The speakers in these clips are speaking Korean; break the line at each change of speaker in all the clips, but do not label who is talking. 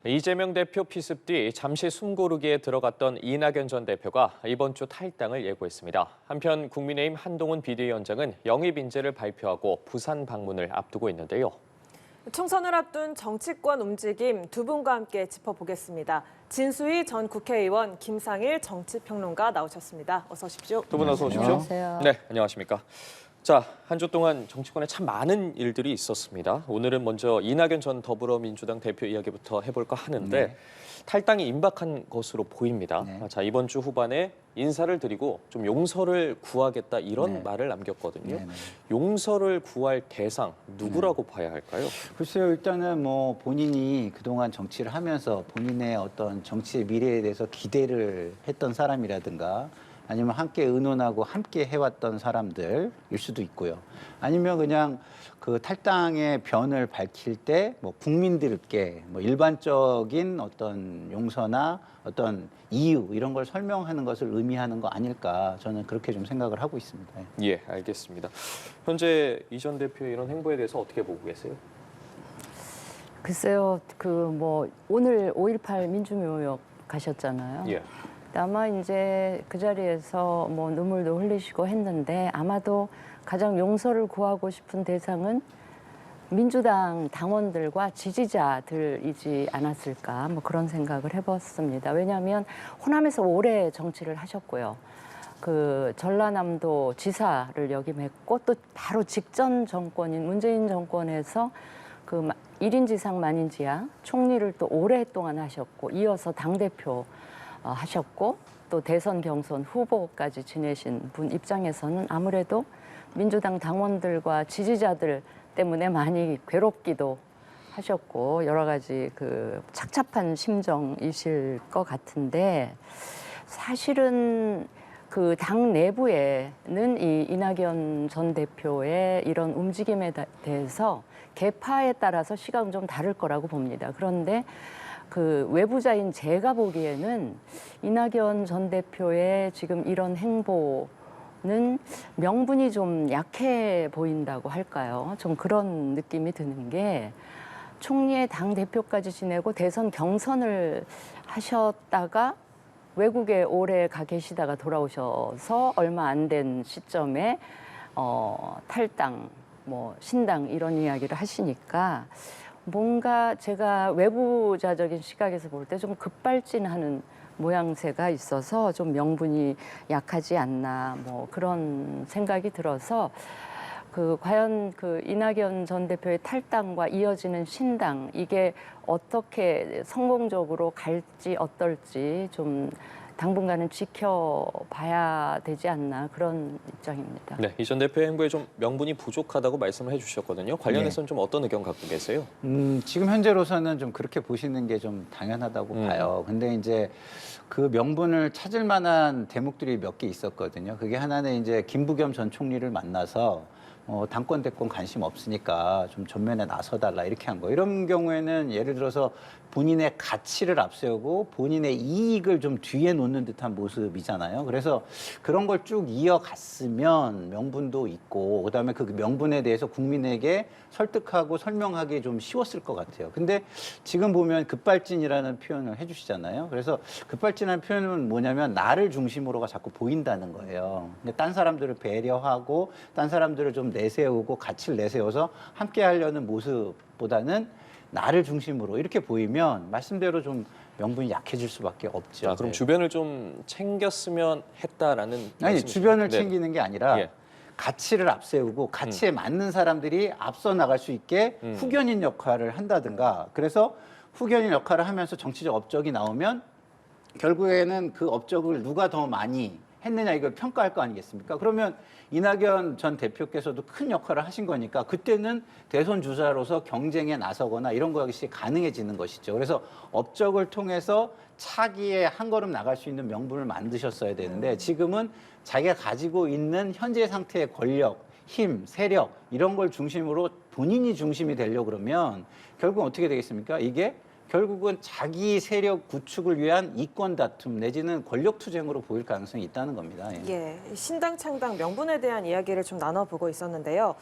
이재명 대표 피습 뒤 잠시 숨고르기에 들어갔던 이낙연 전 대표가 이번 주 탈당을 예고했습니다. 한편 국민의힘 한동훈 비대위원장은 영입 인재를 발표하고 부산 방문을 앞두고 있는데요.
총선을 앞둔 정치권 움직임 두 분과 함께 짚어보겠습니다. 진수희 전 국회의원, 김상일 정치평론가 나오셨습니다. 어서 오십시오.
두 분 어서 오십시오.
안녕하세요.
네, 안녕하십니까. 자, 한 주 동안 정치권에 참 많은 일들이 있었습니다. 오늘은 먼저 이낙연 전 더불어민주당 대표 이야기부터 해볼까 하는데
네.
탈당이 임박한 것으로 보입니다.
네.
자, 이번 주 후반에 인사를 드리고 좀 용서를 구하겠다 이런
네.
말을 남겼거든요.
네, 네.
용서를 구할 대상 누구라고 봐야 할까요?
글쎄요, 일단은 뭐 본인이 그동안 정치를 하면서 본인의 어떤 정치의 미래에 대해서 기대를 했던 사람이라든가 아니면 함께 의논하고 함께 해왔던 사람들일 수도 있고요. 아니면 그냥 그 탈당의 변을 밝힐 때 뭐 국민들께 뭐 일반적인 어떤 용서나 어떤 이유 이런 걸 설명하는 것을 의미하는 거 아닐까 저는 그렇게 좀 생각을 하고 있습니다.
예, 알겠습니다. 현재 이 전 대표의 이런 행보에 대해서 어떻게 보고 계세요?
글쎄요, 그 뭐 오늘 5.18 민주묘역 가셨잖아요.
예.
아마 이제 그 자리에서 뭐 눈물도 흘리시고 했는데 아마도 가장 용서를 구하고 싶은 대상은 민주당 당원들과 지지자들이지 않았을까 뭐 그런 생각을 해봤습니다. 왜냐하면 호남에서 오래 정치를 하셨고요. 그 전라남도 지사를 역임했고 또 바로 직전 정권인 문재인 정권에서 그 1인 지상 만인지야 총리를 또 오랫동안 하셨고 이어서 당대표 하셨고 또 대선 경선 후보까지 지내신 분 입장에서는 아무래도 민주당 당원들과 지지자들 때문에 많이 괴롭기도 하셨고 여러 가지 그 착잡한 심정이실 것 같은데 사실은 그 당 내부에는 이 이낙연 전 대표의 이런 움직임에 대해서 계파에 따라서 시각은 좀 다를 거라고 봅니다. 그런데 그 외부자인 제가 보기에는 이낙연 전 대표의 지금 이런 행보는 명분이 좀 약해 보인다고 할까요? 좀 그런 느낌이 드는 게 총리의 당 대표까지 지내고 대선 경선을 하셨다가 외국에 오래 가 계시다가 돌아오셔서 얼마 안 된 시점에 탈당, 뭐 신당 이런 이야기를 하시니까 뭔가 제가 외부자적인 시각에서 볼 때 좀 급발진하는 모양새가 있어서 좀 명분이 약하지 않나 뭐 그런 생각이 들어서 그 과연 그 이낙연 전 대표의 탈당과 이어지는 신당 이게 어떻게 성공적으로 갈지 어떨지 좀 당분간은 지켜봐야 되지 않나 그런 입장입니다.
네, 이 전 대표의 행보에 좀 명분이 부족하다고 말씀을 해주셨거든요. 관련해서는 좀 어떤 의견 갖고 계세요?
지금 현재로서는 좀 그렇게 보시는 게 좀 당연하다고 봐요. 근데 이제 그 명분을 찾을 만한 대목들이 몇 개 있었거든요. 그게 하나는 이제 김부겸 전 총리를 만나서 당권 대권 관심 없으니까 좀 전면에 나서달라 이렇게 한 거. 이런 경우에는 예를 들어서 본인의 가치를 앞세우고 본인의 이익을 좀 뒤에 놓는 듯한 모습이잖아요. 그래서 그런 걸 쭉 이어갔으면 명분도 있고 그다음에 그 명분에 대해서 국민에게 설득하고 설명하기 좀 쉬웠을 것 같아요. 근데 지금 보면 급발진이라는 표현을 해주시잖아요. 그래서 급발진이라는 표현은 뭐냐면 나를 중심으로가 자꾸 보인다는 거예요. 근데 딴 사람들을 배려하고 딴 사람들을 좀 내세우고 가치를 내세워서 함께 하려는 모습보다는 나를 중심으로 이렇게 보이면 말씀대로 좀 명분이 약해질 수밖에 없죠.
자, 그럼
네.
주변을 좀 챙겼으면 했다라는
아니
말씀이시죠?
주변을
네.
챙기는 게 아니라
예.
가치를 앞세우고 가치에 맞는 사람들이 앞서 나갈 수 있게 후견인 역할을 한다든가 그래서 후견인 역할을 하면서 정치적 업적이 나오면 결국에는 그 업적을 누가 더 많이 했느냐 이걸 평가할 거 아니겠습니까? 그러면 이낙연 전 대표께서도 큰 역할을 하신 거니까 그때는 대선 주자로서 경쟁에 나서거나 이런 것이 가능해지는 것이죠. 그래서 업적을 통해서 차기에 한 걸음 나갈 수 있는 명분을 만드셨어야 되는데 지금은 자기가 가지고 있는 현재 상태의 권력, 힘, 세력 이런 걸 중심으로 본인이 중심이 되려고 그러면 결국은 어떻게 되겠습니까? 이게 결국은 자기 세력 구축을 위한 이권 다툼 내지는 권력 투쟁으로 보일 가능성이 있다는 겁니다.
예, 신당 창당 명분에 대한 이야기를 좀 나눠보고 있었는데요.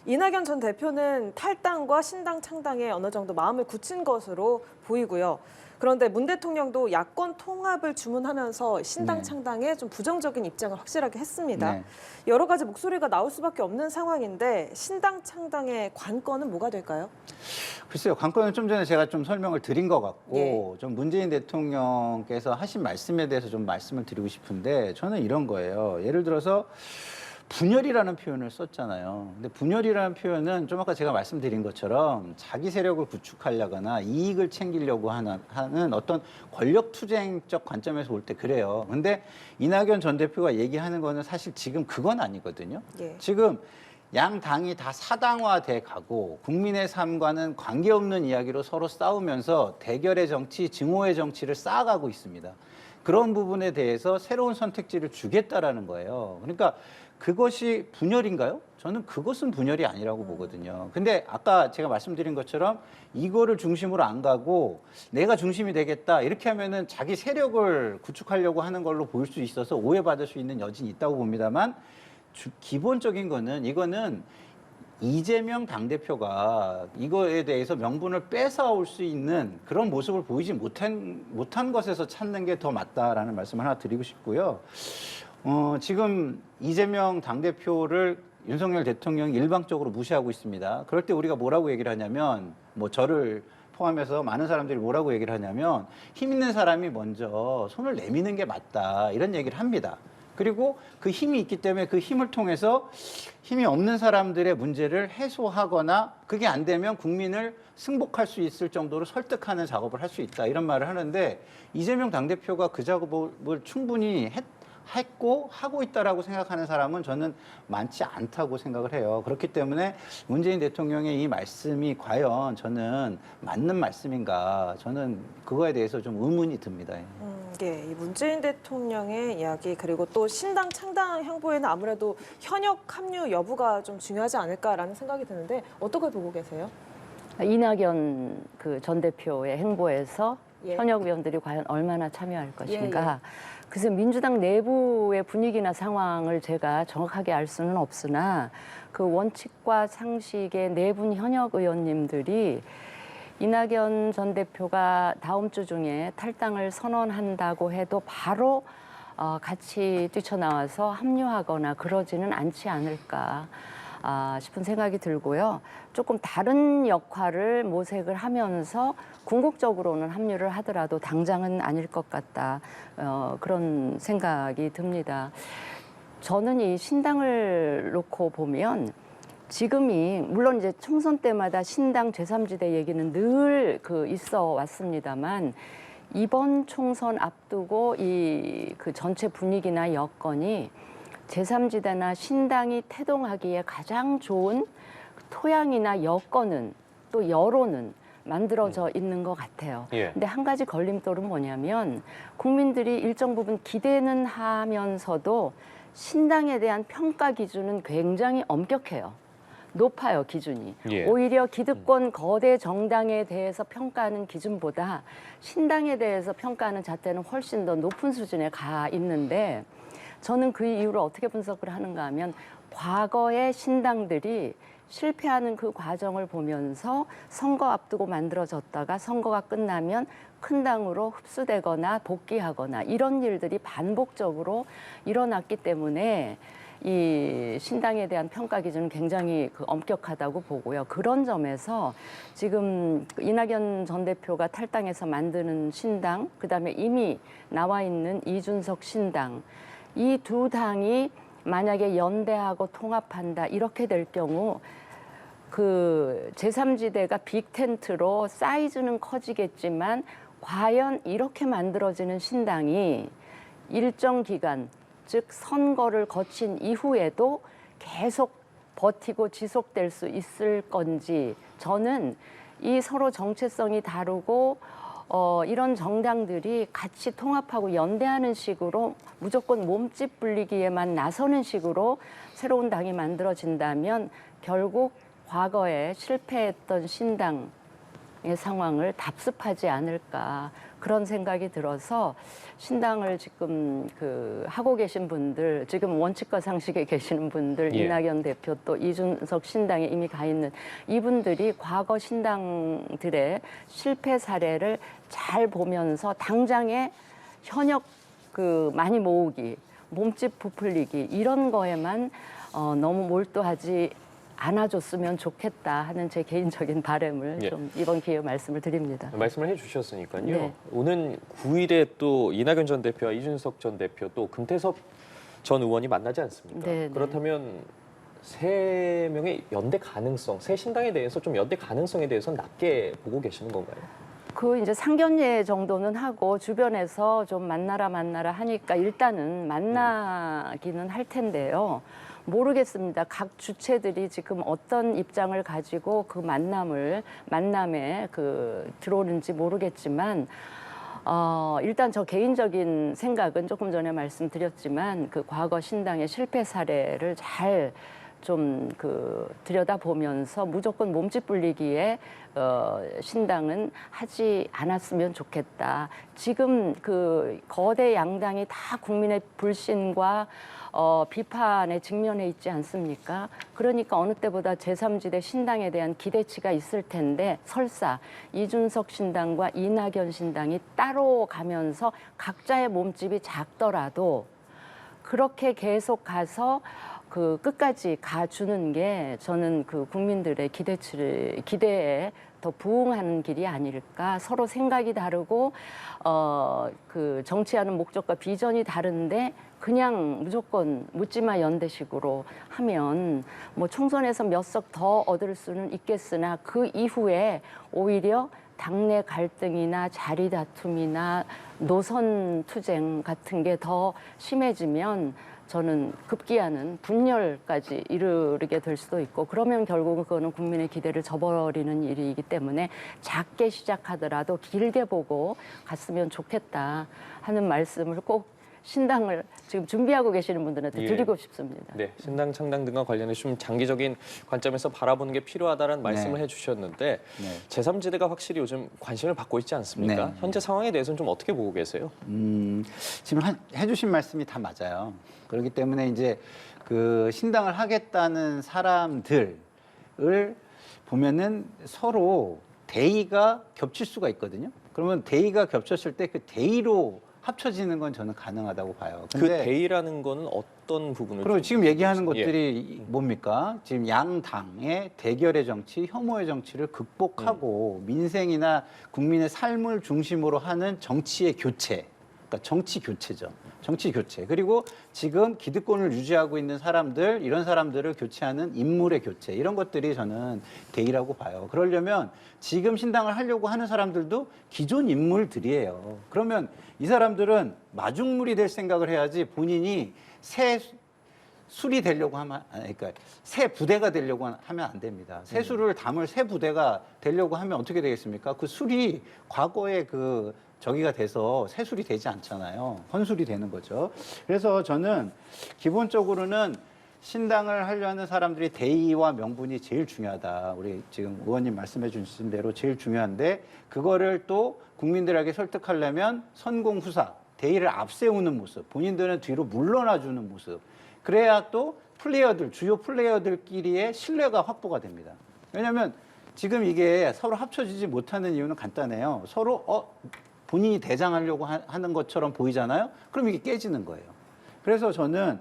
이낙연 전 대표는 탈당과 신당 창당에 어느 정도 마음을 굳힌 것으로 보이고요. 그런데 문 대통령도 야권 통합을 주문하면서 신당
네.
창당에 좀 부정적인 입장을 확실하게 했습니다.
네.
여러 가지 목소리가 나올 수밖에 없는 상황인데 신당 창당의 관건은 뭐가 될까요?
글쎄요, 관건은 좀 전에 제가 좀 설명을 드린 것 같고,
예.
좀 문재인 대통령께서 하신 말씀에 대해서 좀 말씀을 드리고 싶은데, 저는 이런 거예요. 예를 들어서, 분열이라는 표현을 썼잖아요. 근데 분열이라는 표현은 좀 아까 제가 말씀드린 것처럼 자기 세력을 구축하려거나 이익을 챙기려고 하는 어떤 권력 투쟁적 관점에서 볼 때 그래요. 근데 이낙연 전 대표가 얘기하는 거는 사실 지금 그건 아니거든요.
예.
지금 양 당이 다 사당화돼 가고 국민의 삶과는 관계없는 이야기로 서로 싸우면서 대결의 정치, 증오의 정치를 쌓아가고 있습니다. 그런 부분에 대해서 새로운 선택지를 주겠다라는 거예요. 그러니까 그것이 분열인가요? 저는 그것은 분열이 아니라고 보거든요. 근데 아까 제가 말씀드린 것처럼 이거를 중심으로 안 가고 내가 중심이 되겠다 이렇게 하면은 자기 세력을 구축하려고 하는 걸로 보일 수 있어서 오해받을 수 있는 여지는 있다고 봅니다만 기본적인 거는 이거는 이재명 당대표가 이거에 대해서 명분을 뺏어올 수 있는 그런 모습을 보이지 못한 것에서 찾는 게 더 맞다라는 말씀을 하나 드리고 싶고요. 지금 이재명 당대표를 윤석열 대통령이 일방적으로 무시하고 있습니다. 그럴 때 우리가 뭐라고 얘기를 하냐면, 뭐 저를 포함해서 많은 사람들이 뭐라고 얘기를 하냐면, 힘 있는 사람이 먼저 손을 내미는 게 맞다. 이런 얘기를 합니다. 그리고 그 힘이 있기 때문에 그 힘을 통해서 힘이 없는 사람들의 문제를 해소하거나 그게 안 되면 국민을 승복할 수 있을 정도로 설득하는 작업을 할 수 있다. 이런 말을 하는데 이재명 당대표가 그 작업을 충분히 했고 하고 있다라고 생각하는 사람은 저는 많지 않다고 생각을 해요. 그렇기 때문에 문재인 대통령의 이 말씀이 과연 저는 맞는 말씀인가, 저는 그거에 대해서 좀 의문이 듭니다.
예, 이 문재인 대통령의 이야기 그리고 또 신당 창당 행보에는 아무래도 현역 합류 여부가 좀 중요하지 않을까라는 생각이 드는데 어떻게 보고 계세요?
이낙연 그 전 대표의 행보에서
예.
현역 의원들이 과연 얼마나 참여할 것인가.
예.
그래서 민주당 내부의 분위기나 상황을 제가 정확하게 알 수는 없으나 그 원칙과 상식의 내분 현역 의원님들이 이낙연 전 대표가 다음 주 중에 탈당을 선언한다고 해도 바로 같이 뛰쳐나와서 합류하거나 그러지는 않지 않을까 싶은 생각이 들고요. 조금 다른 역할을 모색을 하면서 궁극적으로는 합류를 하더라도 당장은 아닐 것 같다. 그런 생각이 듭니다. 저는 이 신당을 놓고 보면 지금이 물론 이제 총선 때마다 신당 제3지대 얘기는 늘 있어 왔습니다만 이번 총선 앞두고 이 그 전체 분위기나 여건이 제3지대나 신당이 태동하기에 가장 좋은 토양이나 여건은 또 여론은 만들어져 있는 것 같아요.
예.
근데 한 가지 걸림돌은 뭐냐면 국민들이 일정 부분 기대는 하면서도 신당에 대한 평가 기준은 굉장히 엄격해요. 높아요, 기준이.
예.
오히려 기득권 거대 정당에 대해서 평가하는 기준보다 신당에 대해서 평가하는 잣대는 훨씬 더 높은 수준에 가 있는데 저는 그 이유를 어떻게 분석을 하는가 하면 과거의 신당들이 실패하는 그 과정을 보면서 선거 앞두고 만들어졌다가 선거가 끝나면 큰 당으로 흡수되거나 복귀하거나 이런 일들이 반복적으로 일어났기 때문에 이 신당에 대한 평가 기준은 굉장히 엄격하다고 보고요. 그런 점에서 지금 이낙연 전 대표가 탈당해서 만드는 신당, 그다음에 이미 나와 있는 이준석 신당, 이 두 당이 만약에 연대하고 통합한다 이렇게 될 경우 그 제3지대가 빅텐트로 사이즈는 커지겠지만 과연 이렇게 만들어지는 신당이 일정 기간 즉 선거를 거친 이후에도 계속 버티고 지속될 수 있을 건지 저는 이 서로 정체성이 다르고 이런 정당들이 같이 통합하고 연대하는 식으로 무조건 몸집 불리기에만 나서는 식으로 새로운 당이 만들어진다면 결국 과거에 실패했던 신당 상황을 답습하지 않을까 그런 생각이 들어서 신당을 지금 하고 계신 분들, 지금 원칙과 상식에 계시는 분들,
예.
이낙연 대표 또 이준석 신당에 이미 가 있는 이분들이 과거 신당들의 실패 사례를 잘 보면서 당장의 현역 많이 모으기, 몸집 부풀리기 이런 거에만 너무 몰두하지 않아줬으면 좋겠다 하는 제 개인적인 바람을
예.
좀 이번 기회에 말씀을 드립니다.
말씀을 해주셨으니까요.
네.
오는 9일에 또 이낙연 전 대표와 이준석 전 대표 또 금태섭 전 의원이 만나지 않습니까?
네, 네.
그렇다면 세 명의 연대 가능성, 세 신당에 대해서 좀 연대 가능성에 대해서 낮게 보고 계시는 건가요?
이제 상견례 정도는 하고 주변에서 좀 만나라 하니까 일단은 만나기는 할 텐데요. 모르겠습니다. 각 주체들이 지금 어떤 입장을 가지고 그 만남에 들어오는지 모르겠지만 일단 저 개인적인 생각은 조금 전에 말씀드렸지만 과거 신당의 실패 사례를 잘 좀 들여다보면서 무조건 몸집 불리기에 신당은 하지 않았으면 좋겠다. 지금 거대 양당이 다 국민의 불신과 비판에 직면해 있지 않습니까? 그러니까 어느 때보다 제3지대 신당에 대한 기대치가 있을 텐데 설사 이준석 신당과 이낙연 신당이 따로 가면서 각자의 몸집이 작더라도 그렇게 계속 가서 끝까지 가주는 게 저는 국민들의 기대에 더 부응하는 길이 아닐까. 서로 생각이 다르고 정치하는 목적과 비전이 다른데 그냥 무조건 묻지마 연대식으로 하면 뭐 총선에서 몇 석 더 얻을 수는 있겠으나 그 이후에 오히려 당내 갈등이나 자리 다툼이나 노선 투쟁 같은 게 더 심해지면 저는 급기야는 분열까지 이르게 될 수도 있고 그러면 결국은 그거는 국민의 기대를 저버리는 일이기 때문에 작게 시작하더라도 길게 보고 갔으면 좋겠다 하는 말씀을 꼭 신당을 지금 준비하고 계시는 분들한테 드리고 싶습니다.
네, 신당 창당 등과 관련해서 좀 장기적인 관점에서 바라보는 게 필요하다는 말씀을
네.
해주셨는데
네.
제3지대가 확실히 요즘 관심을 받고 있지 않습니까?
네.
현재 상황에 대해서는 좀 어떻게 보고 계세요?
지금 해주신 말씀이 다 맞아요. 그렇기 때문에 이제 신당을 하겠다는 사람들을 보면은 서로 대의가 겹칠 수가 있거든요. 그러면 대의가 겹쳤을 때 그 대의로 합쳐지는 건 저는 가능하다고 봐요.
그 대의라는 거는 어떤 부분을?
그리고 지금 얘기하는
예.
것들이 뭡니까? 지금 양 당의 대결의 정치, 혐오의 정치를 극복하고 민생이나 국민의 삶을 중심으로 하는 정치의 교체, 그러니까 정치 교체죠. 정치 교체. 그리고 지금 기득권을 유지하고 있는 사람들, 이런 사람들을 교체하는 인물의 교체, 이런 것들이 저는 대의라고 봐요. 그러려면 지금 신당을 하려고 하는 사람들도 기존 인물들이에요. 그러면 이 사람들은 마중물이 될 생각을 해야지 본인이 새 술이 되려고 하면, 그러니까 새 부대가 되려고 하면 안 됩니다. 새 술을 담을 새 부대가 되려고 하면 어떻게 되겠습니까? 그 술이 과거에 저기가 돼서 새술이 되지 않잖아요. 헌술이 되는 거죠. 그래서 저는 기본적으로는 신당을 하려는 사람들이 대의와 명분이 제일 중요하다. 우리 지금 의원님 말씀해 주신 대로 제일 중요한데 그거를 또 국민들에게 설득하려면 선공후사, 대의를 앞세우는 모습, 본인들은 뒤로 물러나 주는 모습. 그래야 또 주요 플레이어들끼리의 신뢰가 확보가 됩니다. 왜냐하면 지금 이게 서로 합쳐지지 못하는 이유는 간단해요. 서로 본인이 대장하려고 하는 것처럼 보이잖아요. 그럼 이게 깨지는 거예요. 그래서 저는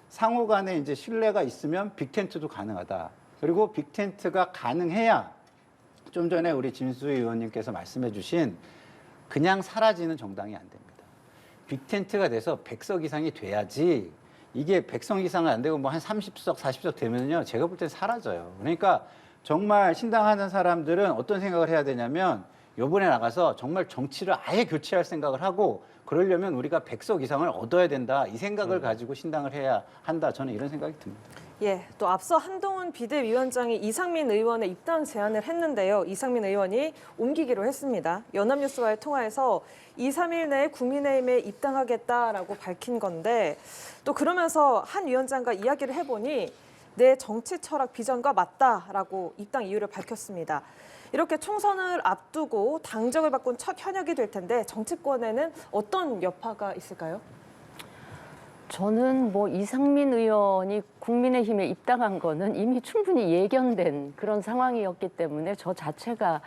상호 간에 이제 신뢰가 있으면 빅텐트도 가능하다. 그리고 빅텐트가 가능해야 좀 전에 우리 진수희 의원님께서 말씀해 주신 그냥 사라지는 정당이 안 됩니다. 빅텐트가 돼서 100석 이상이 돼야지 이게 100석 이상은 안 되고 뭐 한 30석, 40석 되면요. 제가 볼 땐 사라져요. 그러니까 정말 신당하는 사람들은 어떤 생각을 해야 되냐면 요번에 나가서 정말 정치를 아예 교체할 생각을 하고 그러려면 우리가 100석 이상을 얻어야 된다. 이 생각을 가지고 신당을 해야 한다. 저는 이런 생각이 듭니다.
예, 또 앞서 한동훈 비대위원장이 이상민 의원의 입당 제안을 했는데요. 이상민 의원이 옮기기로 했습니다. 연합뉴스와의 통화에서 2, 3일 내에 국민의힘에 입당하겠다라고 밝힌 건데 또 그러면서 한 위원장과 이야기를 해보니 내 정치 철학 비전과 맞다라고 입당 이유를 밝혔습니다. 이렇게 총선을 앞두고 당적을 바꾼 첫 현역이 될 텐데 정치권에는 어떤 여파가 있을까요?
저는 뭐 이상민 의원이 국민의힘에 입당한 거는 이미 충분히 예견된 그런 상황이었기 때문에 저 자체가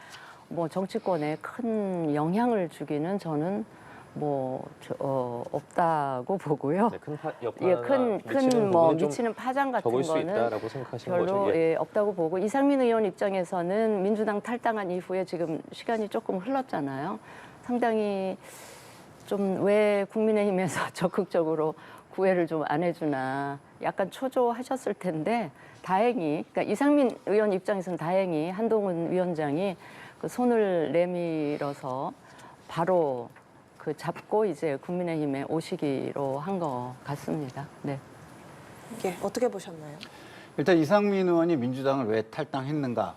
뭐 정치권에 큰 영향을 주기는 저는 없다고 보고요.
네, 큰 여파
예, 큰 미치는 파장 같은
적을 수
거는
있다라고 생각하시는
별로
거죠? 예.
없다고 보고 이상민 의원 입장에서는 민주당 탈당한 이후에 지금 시간이 조금 흘렀잖아요. 상당히 좀 왜 국민의힘에서 적극적으로 구애를 좀 안 해주나 약간 초조하셨을 텐데 다행히 그러니까 이상민 의원 입장에서는 다행히 한동훈 위원장이 그 손을 내밀어서 바로 그 잡고 이제 국민의힘에 오시기로 한 것 같습니다. 네.
예, 어떻게 보셨나요?
일단 이상민 의원이 민주당을 왜 탈당했는가?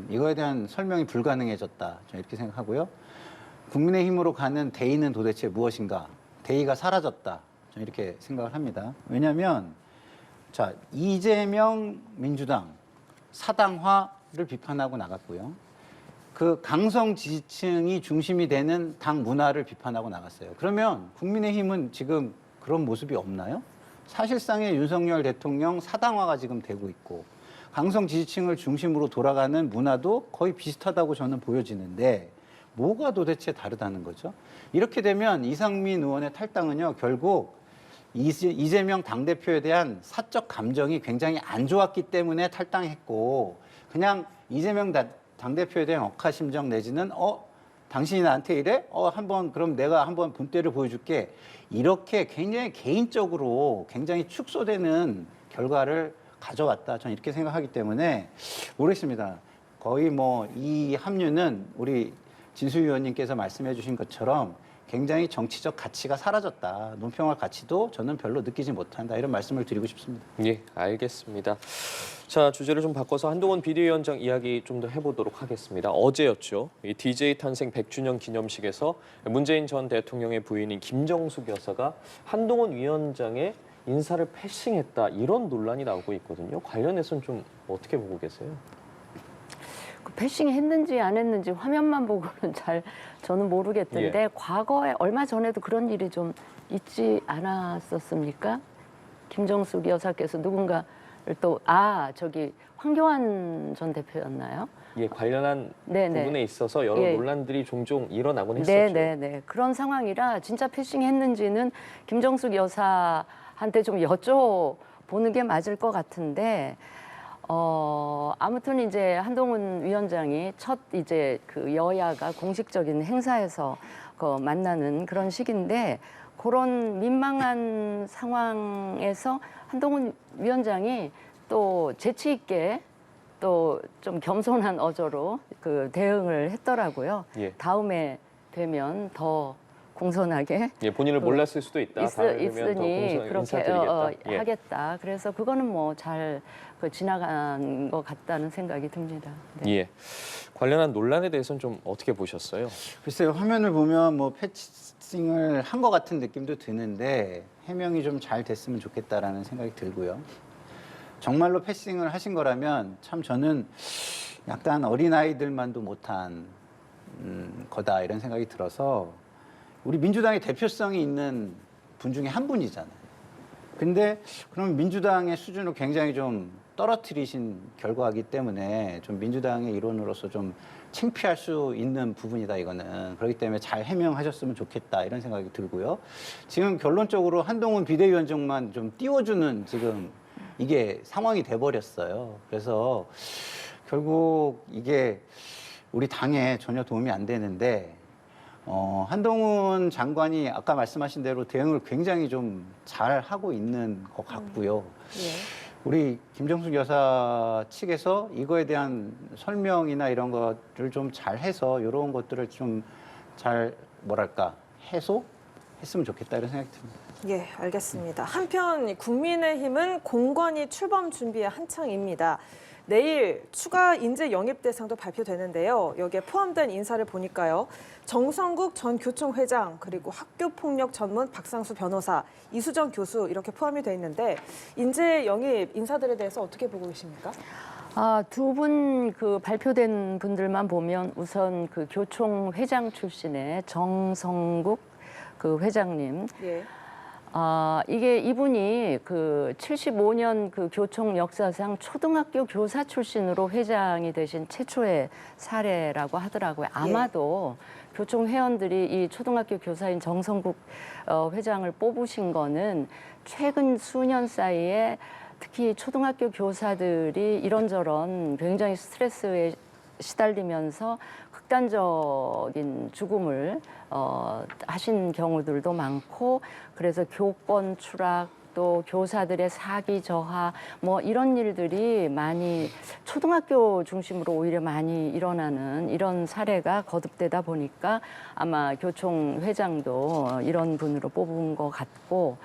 이거에 대한 설명이 불가능해졌다. 저는 이렇게 생각하고요. 국민의힘으로 가는 대의는 도대체 무엇인가? 대의가 사라졌다. 저는 이렇게 생각을 합니다. 왜냐하면 자 이재명 민주당 사당화를 비판하고 나갔고요. 그 강성 지지층이 중심이 되는 당 문화를 비판하고 나갔어요. 그러면 국민의힘은 지금 그런 모습이 없나요? 사실상의 윤석열 대통령 사당화가 지금 되고 있고 강성 지지층을 중심으로 돌아가는 문화도 거의 비슷하다고 저는 보여지는데 뭐가 도대체 다르다는 거죠? 이렇게 되면 이상민 의원의 탈당은요, 결국 이재명 당대표에 대한 사적 감정이 굉장히 안 좋았기 때문에 탈당했고 그냥 이재명 당대표에 대한 억하심정 내지는 당신이 나한테 이래? 그럼 내가 한번 본때를 보여줄게. 이렇게 굉장히 개인적으로 굉장히 축소되는 결과를 가져왔다. 저는 이렇게 생각하기 때문에 모르겠습니다. 거의 이 합류는 우리 진수 의원님께서 말씀해 주신 것처럼 굉장히 정치적 가치가 사라졌다. 논평할 가치도 저는 별로 느끼지 못한다. 이런 말씀을 드리고 싶습니다.
예, 알겠습니다. 자, 주제를 좀 바꿔서 한동훈 비대위원장 이야기 좀 더 해보도록 하겠습니다. 어제였죠. 이 DJ 탄생 100주년 기념식에서 문재인 전 대통령의 부인인 김정숙 여사가 한동훈 위원장의 인사를 패싱했다. 이런 논란이 나오고 있거든요. 관련해서는 좀 어떻게 보고 계세요?
그 패싱 했는지 안 했는지 화면만 보고는 잘 저는 모르겠던데 과거에 얼마 전에도 그런 일이 좀 있지 않았었습니까? 김정숙 여사께서 누군가를 저기 황교안 전 대표였나요?
예, 관련한
네네.
부분에 있어서 여러
예.
논란들이 종종 일어나곤 했었죠.
네네네. 그런 상황이라 진짜 패싱했는지는 김정숙 여사한테 좀 여쭤보는 게 맞을 것 같은데 아무튼 이제 한동훈 위원장이 첫 이제 그 여야가 공식적인 행사에서 만나는 그런 시기인데 그런 민망한 상황에서 한동훈 위원장이 또 재치 있게 또 좀 겸손한 어조로 그 대응을 했더라고요.
예.
다음에 되면 더 공손하게
예, 본인을 몰랐을 수도 있다. 다음에 되면 더
있으니
공손하게
그렇게
인사드리겠다. 예.
하겠다. 그래서 그거는 잘 지나간 것 같다는 생각이 듭니다. 네.
예. 관련한 논란에 대해서는 좀 어떻게 보셨어요?
글쎄요, 화면을 보면 패싱을 한 것 같은 느낌도 드는데 해명이 좀 잘 됐으면 좋겠다라는 생각이 들고요. 정말로 패싱을 하신 거라면 참 저는 약간 어린아이들만도 못한 거다 이런 생각이 들어서 우리 민주당의 대표성이 있는 분 중에 한 분이잖아요. 근데 그럼 민주당의 수준을 굉장히 좀 떨어뜨리신 결과이기 때문에 좀 민주당의 일원으로서 좀 창피할 수 있는 부분이다 이거는. 그렇기 때문에 잘 해명하셨으면 좋겠다 이런 생각이 들고요. 지금 결론적으로 한동훈 비대위원장만 좀 띄워주는 지금 이게 상황이 돼버렸어요. 그래서 결국 이게 우리 당에 전혀 도움이 안 되는데 한동훈 장관이 아까 말씀하신 대로 대응을 굉장히 좀 잘 하고 있는 것 같고요.
예.
우리 김정숙 여사 측에서 이거에 대한 설명이나 이런 것들을 좀 잘해서 이런 것들을 좀 잘 해소했으면 좋겠다 이런 생각이 듭니다.
예, 알겠습니다. 한편 국민의힘은 공관위 출범 준비에 한창입니다. 내일 추가 인재 영입 대상도 발표되는데요. 여기에 포함된 인사를 보니까요. 정성국 전 교총회장 그리고 학교폭력 전문 박상수 변호사, 이수정 교수 이렇게 포함이 돼 있는데 인재 영입 인사들에 대해서 어떻게 보고 계십니까?
두 분 그 발표된 분들만 보면 우선 그 교총 회장 출신의 정성국 그 회장님.
예.
이게 이분이 그 75년 그 교총 역사상 초등학교 교사 출신으로 회장이 되신 최초의 사례라고 하더라고요. 아마도 교총 회원들이 이 초등학교 교사인 정성국 회장을 뽑으신 거는 최근 수년 사이에 특히 초등학교 교사들이 이런저런 굉장히 스트레스에 시달리면서 극단적인 죽음을 하신 경우들도 많고, 그래서 교권 추락 또 교사들의 사기 저하 뭐 이런 일들이 많이 초등학교 중심으로 오히려 많이 일어나는 이런 사례가 거듭되다 보니까 아마 교총 회장도 이런 분으로 뽑은 것 같고,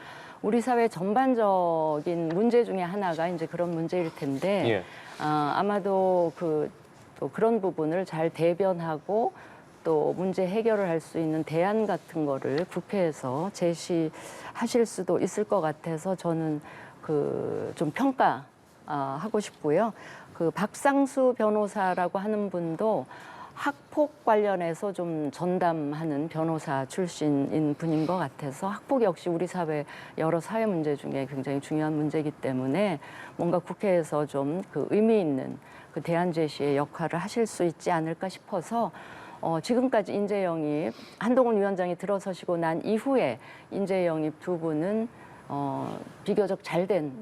우리 사회 전반적인 문제 중에 하나가 이제 그런 문제일 텐데 아마도 또 그런 부분을 잘 대변하고 또 문제 해결을 할 수 있는 대안 같은 거를 국회에서 제시하실 수도 있을 것 같아서 저는 좀 평가하고 싶고요. 그 박상수 변호사라고 하는 분도 학폭 관련해서 좀 전담하는 변호사 출신인 분인 것 같아서, 학폭 역시 우리 사회 여러 사회 문제 중에 굉장히 중요한 문제이기 때문에 뭔가 국회에서 좀 그 의미 있는 그 대안 제시의 역할을 하실 수 있지 않을까 싶어서 지금까지 인재 영입 한동훈 위원장이 들어서시고 난 이후에 인재 영입 두 분은 비교적 잘된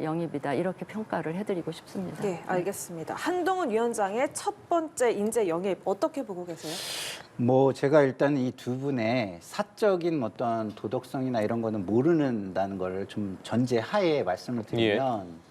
영입이다, 이렇게 평가를 해드리고 싶습니다.
네, 알겠습니다. 한동훈 위원장의 첫 번째 인재 영입 어떻게 보고 계세요?
뭐 제가 일단 이 두 분의 사적인 어떤 도덕성이나 이런 거는 모르는다는 거를 좀 전제하에 말씀을 드리면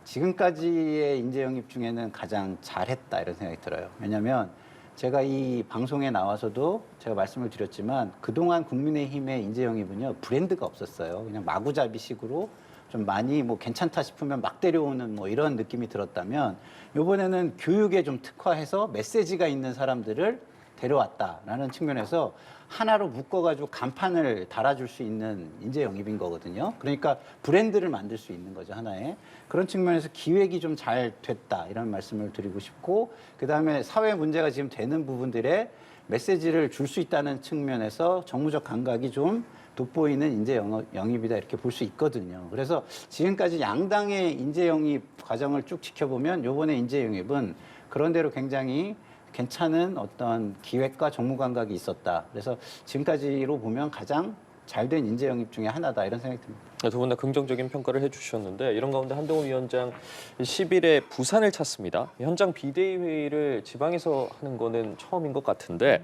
지금까지의 인재 영입 중에는 가장 잘했다 이런 생각이 들어요. 왜냐하면 제가 이 방송에 나와서도 제가 말씀을 드렸지만 그동안 국민의힘의 인재 영입은요 브랜드가 없었어요. 그냥 마구잡이식으로 좀 많이 뭐 괜찮다 싶으면 막 데려오는 뭐 이런 느낌이 들었다면, 이번에는 교육에 좀 특화해서 메시지가 있는 사람들을 데려왔다라는 측면에서 하나로 묶어가지고 간판을 달아줄 수 있는 인재 영입인 거거든요. 그러니까 브랜드를 만들 수 있는 거죠, 하나의. 그런 측면에서 기획이 좀 잘 됐다, 이런 말씀을 드리고 싶고, 그다음에 사회 문제가 지금 되는 부분들에 메시지를 줄 수 있다는 측면에서 정무적 감각이 좀 돋보이는 인재 영입이다, 이렇게 볼 수 있거든요. 그래서 지금까지 양당의 인재 영입 과정을 쭉 지켜보면 이번에 인재 영입은 그런대로 굉장히 괜찮은 어떤 기획과 정무 감각이 있었다. 그래서 지금까지로 보면 가장 잘된 인재 영입 중에 하나다, 이런 생각이 듭니다.
두 분 다 긍정적인 평가를 해주셨는데, 이런 가운데 한동훈 위원장 10일에 부산을 찾습니다. 현장 비대위 회의를 지방에서 하는 거는 처음인 것 같은데,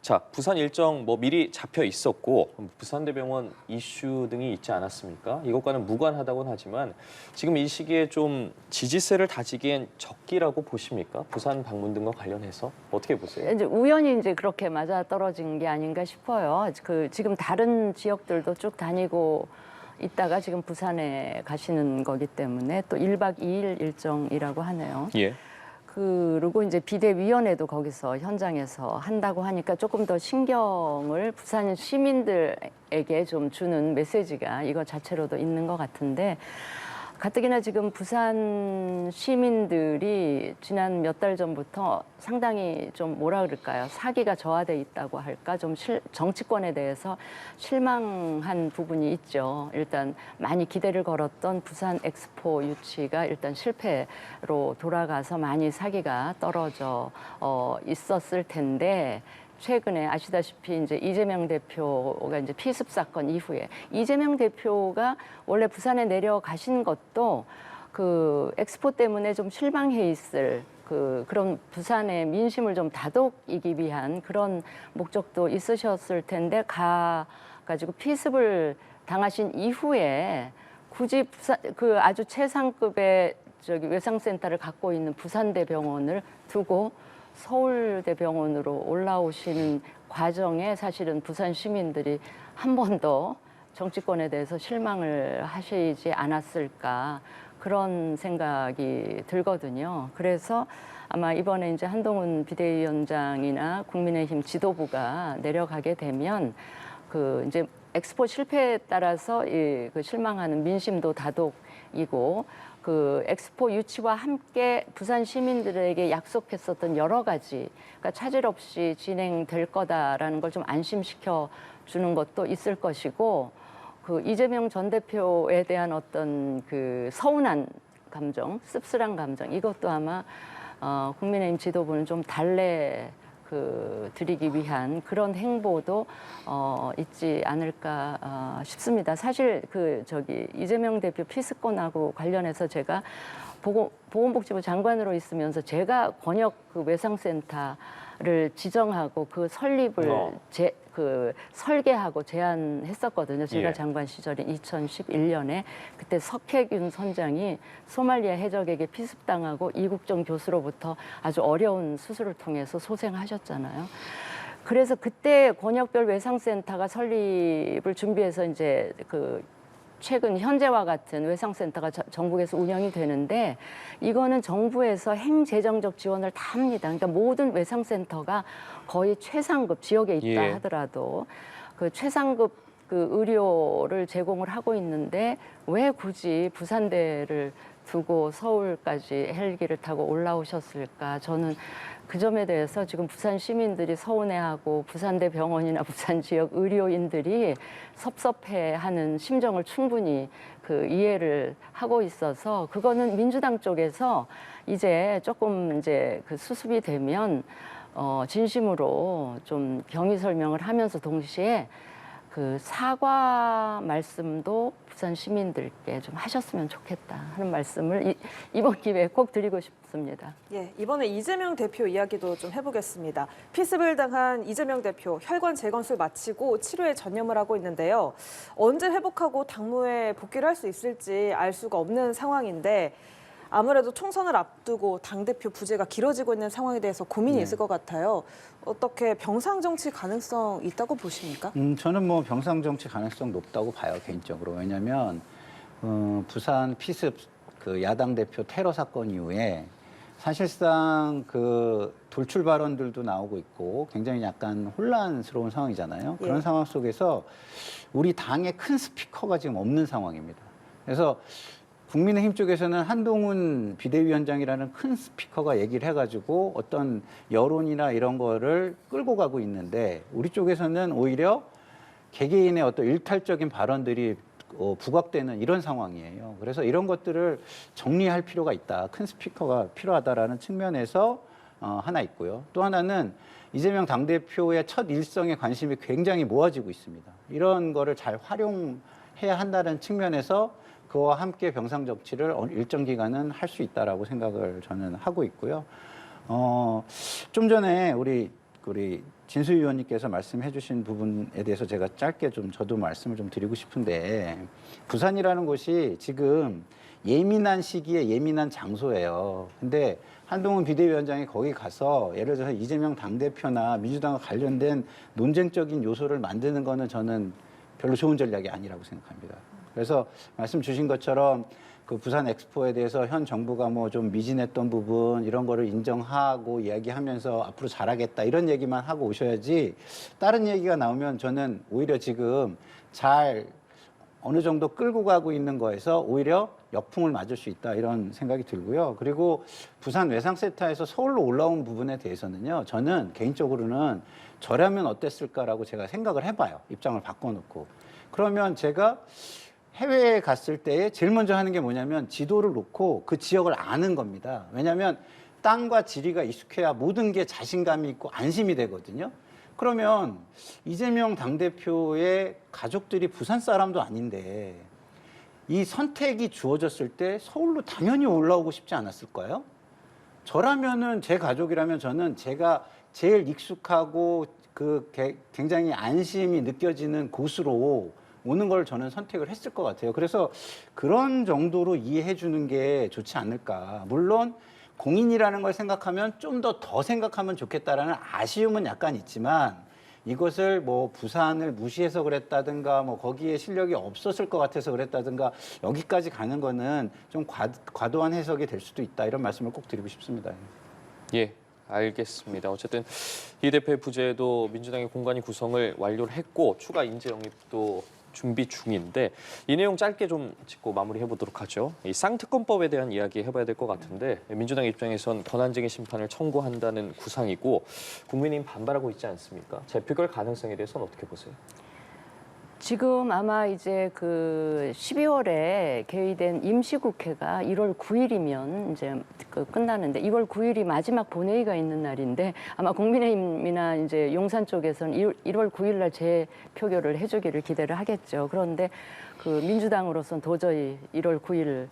자, 부산 일정 뭐 미리 잡혀 있었고 부산대병원 이슈 등이 있지 않았습니까? 이것과는 무관하다고는 하지만 지금 이 시기에 좀 지지세를 다지기엔 적기라고 보십니까? 부산 방문 등과 관련해서 어떻게 보세요?
이제 우연히 이제 그렇게 맞아 떨어진 게 아닌가 싶어요. 지금 다른 지역들도 쭉 다니고 있다가 지금 부산에 가시는 거기 때문에 또 1박 2일 일정이라고 하네요. 그리고 이제 비대위원회도 거기서 현장에서 한다고 하니까 조금 더 신경을 부산 시민들에게 좀 주는 메시지가 이거 자체로도 있는 것 같은데, 가뜩이나 지금 부산 시민들이 지난 몇 달 전부터 상당히 좀 뭐라 그럴까요? 사기가 저하돼 있다고 할까? 좀 정치권에 대해서 실망한 부분이 있죠. 일단 많이 기대를 걸었던 부산 엑스포 유치가 일단 실패로 돌아가서 많이 사기가 떨어져 있었을 텐데, 최근에 아시다시피 이제 이재명 대표가 이제 피습 사건 이후에 이재명 대표가 원래 부산에 내려가신 것도 그 엑스포 때문에 좀 실망해 있을 그런 부산의 민심을 좀 다독이기 위한 그런 목적도 있으셨을 텐데, 가지고 피습을 당하신 이후에 굳이 부산 그 아주 최상급의 외상센터를 갖고 있는 부산대병원을 두고 서울대병원으로 올라오시는 과정에 사실은 부산 시민들이 한 번 더 정치권에 대해서 실망을 하시지 않았을까, 그런 생각이 들거든요. 그래서 아마 이번에 이제 한동훈 비대위원장이나 국민의힘 지도부가 내려가게 되면 이제 엑스포 실패에 따라서 그 실망하는 민심도 다독이고 그 엑스포 유치와 함께 부산 시민들에게 약속했었던 여러 가지 그러니까 차질 없이 진행될 거다라는 걸 좀 안심시켜 주는 것도 있을 것이고 그 이재명 전 대표에 대한 어떤 그 서운한 감정, 씁쓸한 감정 이것도 아마 국민의힘 지도부는 좀 달래 드리기 위한 그런 행보도 있지 않을까 싶습니다. 사실 이재명 대표 피스권하고 관련해서 제가 보건복지부 장관으로 있으면서 제가 권역 외상센터를 지정하고 그 설립을 설계하고 제안했었거든요. 제가
예.
장관 시절인 2011년에 그때 석혜균 선장이 소말리아 해적에게 피습당하고 이국정 교수로부터 아주 어려운 수술을 통해서 소생하셨잖아요. 그래서 그때 권역별 외상센터가 설립을 준비해서 이제 최근 현재와 같은 외상센터가 전국에서 운영이 되는데 이거는 정부에서 행재정적 지원을 다 합니다. 그러니까 모든 외상센터가 거의 최상급 지역에 있다
예.
하더라도 그 최상급 의료를 제공을 하고 있는데 왜 굳이 부산대를 두고 서울까지 헬기를 타고 올라오셨을까? 저는 그 점에 대해서 지금 부산 시민들이 서운해하고 부산대 병원이나 부산 지역 의료인들이 섭섭해하는 심정을 충분히 이해를 하고 있어서 그거는 민주당 쪽에서 이제 조금 수습이 되면 진심으로 좀 경위 설명을 하면서 동시에 사과 말씀도 부산 시민들께 좀 하셨으면 좋겠다 하는 말씀을 이번 기회에 꼭 드리고 싶습니다.
예, 이번에 이재명 대표 이야기도 좀 해보겠습니다. 피습을 당한 이재명 대표 혈관 재건술 마치고 치료에 전념을 하고 있는데요. 언제 회복하고 당무에 복귀를 할 수 있을지 알 수가 없는 상황인데 아무래도 총선을 앞두고 당대표 부재가 길어지고 있는 상황에 대해서 고민이 있을 것 같아요. 어떻게 병상 정치 가능성 있다고 보십니까?
저는 뭐 병상 정치 가능성 높다고 봐요, 개인적으로. 왜냐하면 부산 피습 야당 대표 테러 사건 이후에 사실상 돌출 발언들도 나오고 있고 굉장히 약간 혼란스러운 상황이잖아요. 그런
예.
상황 속에서 우리 당의 큰 스피커가 지금 없는 상황입니다. 그래서 국민의힘 쪽에서는 한동훈 비대위원장이라는 큰 스피커가 얘기를 해가지고 어떤 여론이나 이런 거를 끌고 가고 있는데 우리 쪽에서는 오히려 개개인의 어떤 일탈적인 발언들이 부각되는 이런 상황이에요. 그래서 이런 것들을 정리할 필요가 있다. 큰 스피커가 필요하다라는 측면에서 하나 있고요. 또 하나는 이재명 당대표의 첫 일성에 관심이 굉장히 모아지고 있습니다. 이런 거를 잘 활용해야 한다는 측면에서 그와 함께 병상 정치를 일정 기간은 할 수 있다라고 생각을 저는 하고 있고요. 좀 전에 우리 진수 의원님께서 말씀해 주신 부분에 대해서 제가 짧게 저도 말씀을 좀 드리고 싶은데 부산이라는 곳이 지금 예민한 시기에 예민한 장소예요. 근데 한동훈 비대위원장이 거기 가서 예를 들어서 이재명 당대표나 민주당과 관련된 논쟁적인 요소를 만드는 거는 저는 별로 좋은 전략이 아니라고 생각합니다. 그래서 말씀 주신 것처럼 부산 엑스포에 대해서 현 정부가 뭐 좀 미진했던 부분 이런 거를 인정하고 이야기하면서 앞으로 잘하겠다 이런 얘기만 하고 오셔야지 다른 얘기가 나오면 저는 오히려 지금 잘 어느 정도 끌고 가고 있는 거에서 오히려 역풍을 맞을 수 있다 이런 생각이 들고요. 그리고 부산 외상센터에서 서울로 올라온 부분에 대해서는요. 저는 개인적으로는 저라면 어땠을까라고 제가 생각을 해봐요. 입장을 바꿔놓고. 그러면 제가 해외에 갔을 때 제일 먼저 하는 게 뭐냐면 지도를 놓고 그 지역을 아는 겁니다. 왜냐하면 땅과 지리가 익숙해야 모든 게 자신감이 있고 안심이 되거든요. 그러면 이재명 당대표의 가족들이 부산 사람도 아닌데 이 선택이 주어졌을 때 서울로 당연히 올라오고 싶지 않았을까요? 저라면은 제 가족이라면 저는 제가 제일 익숙하고 굉장히 안심이 느껴지는 곳으로 오는 걸 저는 선택을 했을 것 같아요. 그래서 그런 정도로 이해해 주는 게 좋지 않을까. 물론 공인이라는 걸 생각하면 좀 더 생각하면 좋겠다라는 아쉬움은 약간 있지만 이것을 뭐 부산을 무시해서 그랬다든가 뭐 거기에 실력이 없었을 것 같아서 그랬다든가 여기까지 가는 거는 좀 과도한 해석이 될 수도 있다. 이런 말씀을 꼭 드리고 싶습니다.
예. 알겠습니다. 어쨌든 이 대표의 부재도 민주당의 공관위 구성을 완료를 했고 추가 인재 영입도 준비 중인데 이 내용 짧게 좀 짚고 마무리해 보도록 하죠. 이 쌍특검법에 대한 이야기 해봐야 될 것 같은데 민주당 입장에선 권한쟁의 심판을 청구한다는 구상이고 국민의힘 반발하고 있지 않습니까? 재표결 가능성에 대해서는 어떻게 보세요?
지금 아마 이제 그 12월에 개의된 임시국회가 1월 9일이면 이제 끝나는데 2월 9일이 마지막 본회의가 있는 날인데 아마 국민의힘이나 이제 용산 쪽에서는 1월 9일 날 재표결을 해주기를 기대를 하겠죠. 그런데 그 민주당으로서는 도저히 1월 9일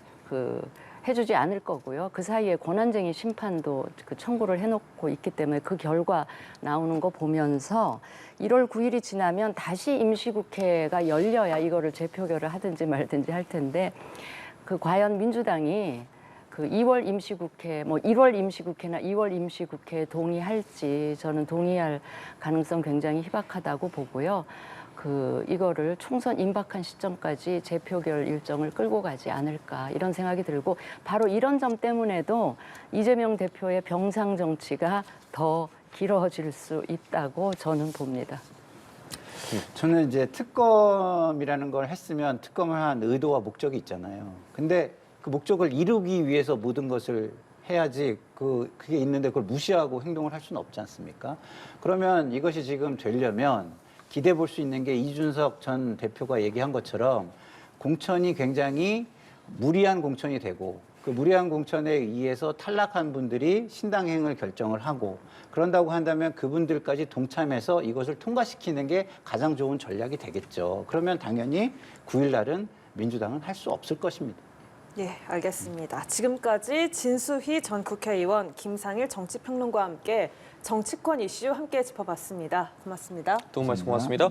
해주지 않을 거고요. 그 사이에 권한쟁의 심판도 청구를 해놓고 있기 때문에 그 결과 나오는 거 보면서 1월 9일이 지나면 다시 임시국회가 열려야 이거를 재표결을 하든지 말든지 할 텐데 과연 민주당이 2월 임시국회, 1월 임시국회나 2월 임시국회에 동의할지 저는 동의할 가능성 굉장히 희박하다고 보고요. 이거를 총선 임박한 시점까지 재표결 일정을 끌고 가지 않을까 이런 생각이 들고 바로 이런 점 때문에도 이재명 대표의 병상 정치가 더 길어질 수 있다고 저는 봅니다.
저는 이제 특검이라는 걸 했으면 특검을 한 의도와 목적이 있잖아요. 근데 그 목적을 이루기 위해서 모든 것을 해야지 그게 있는데 그걸 무시하고 행동을 할 수는 없지 않습니까? 그러면 이것이 지금 되려면 기대해 볼 수 있는 게 이준석 전 대표가 얘기한 것처럼 공천이 굉장히 무리한 공천이 되고 그 무리한 공천에 의해서 탈락한 분들이 신당행을 결정을 하고 그런다고 한다면 그분들까지 동참해서 이것을 통과시키는 게 가장 좋은 전략이 되겠죠. 그러면 당연히 9일 날은 민주당은 할 수 없을 것입니다.
예, 알겠습니다. 지금까지 진수희 전 국회의원, 김상일 정치평론가와 함께 정치권 이슈 함께 짚어봤습니다. 고맙습니다.
도움 말씀 고맙습니다.